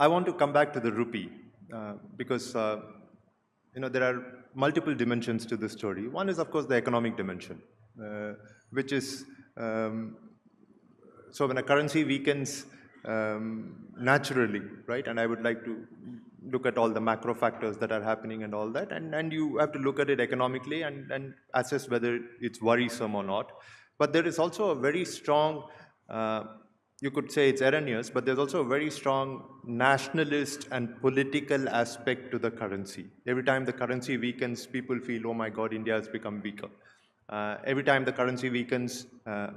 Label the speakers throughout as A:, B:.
A: I want to come back to the rupee because there are multiple dimensions to this story. One is, of course, the economic dimension, which is so when a currency weakens naturally, right? And I would like to look at all the macro factors that are happening and all that, and you have to look at it economically and assess whether it's worrisome or not. But there is also a very strong, you could say it's erroneous, but there's also a very strong nationalist and political aspect to the currency. Every time the currency weakens, people feel, oh my God, India has become weaker. Every time the currency weakens,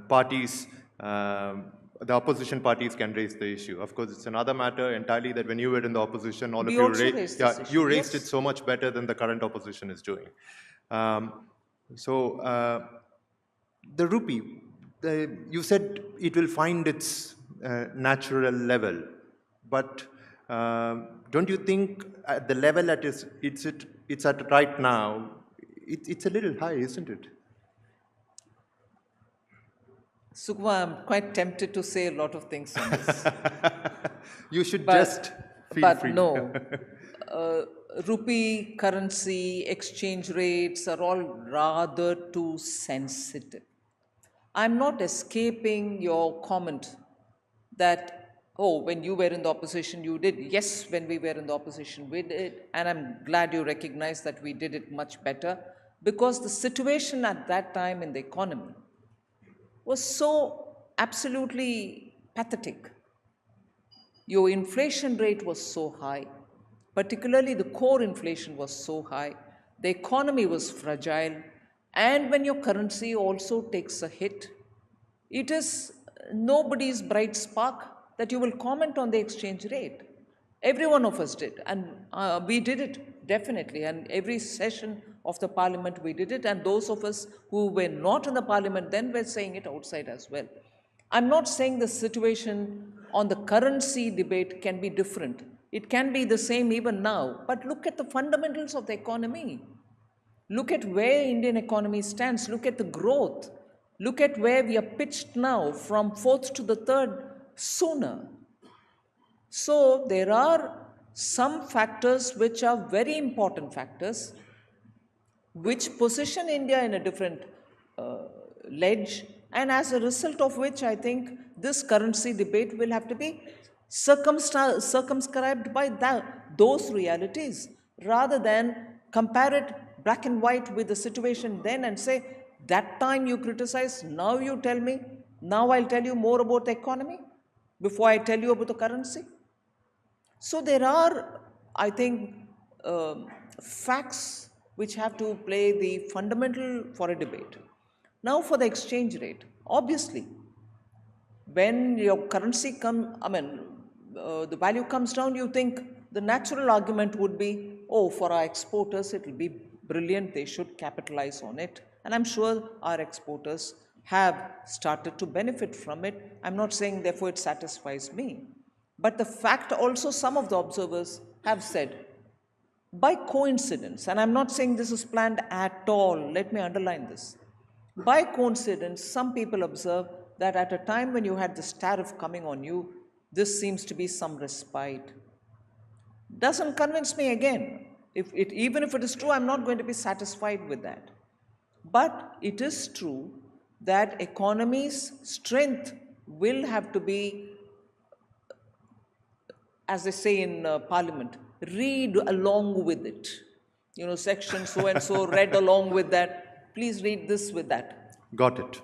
A: parties, the opposition parties can raise the issue. Of course, it's another matter entirely that when you were in the opposition, all
B: We
A: of you
B: also raised this issue.
A: you raised
B: Yes.
A: it so much better than the current opposition is doing. The rupee, you said it will find its natural level, but don't you think at the level that it's at right now, it's a little high, isn't it?
B: Sukma, I'm quite tempted to say a lot of things on this.
A: You should just feel free.
B: But no, rupee, currency, exchange rates are all rather too sensitive. I'm not escaping your comment that, oh, when you were in the opposition, you did. Yes, when we were in the opposition, we did. And I'm glad you recognize that we did it much better, because the situation at that time in the economy was so absolutely pathetic. Your inflation rate was so high, particularly the core inflation was so high, the economy was fragile, and when your currency also takes a hit, it is nobody's bright spark that you will comment on the exchange rate. Every one of us did, and we did it definitely, and every session of the parliament we did it, and those of us who were not in the parliament then were saying it outside as well. I'm not saying the situation on the currency debate can be different. It can be the same even now, but look at the fundamentals of the economy. Look at where Indian economy stands. Look at the growth. Look at where we are pitched now, from fourth to the third sooner. So there are some factors which are very important factors, which position India in a different ledge, and as a result of which I think this currency debate will have to be circumscribed by those realities, rather than compare it black and white with the situation then and say, that time you criticized, now you tell me, now I'll tell you more about the economy before I tell you about the currency. So there are, I think, facts which have to play the fundamental for a debate. Now for the exchange rate, obviously, when your currency the value comes down, you think the natural argument would be, oh, for our exporters, it will be brilliant, they should capitalize on it. And I'm sure our exporters have started to benefit from it. I'm not saying, therefore, it satisfies me. But the fact also, some of the observers have said, by coincidence, and I'm not saying this is planned at all, let me underline this. By coincidence, some people observe that at a time when you had this tariff coming on you, this seems to be some respite. Doesn't convince me again. Even if it is true, I'm not going to be satisfied with that. But it is true that economy's strength will have to be, as they say in Parliament, read along with it. Section so and so read along with that. Please read this with that.
A: Got it.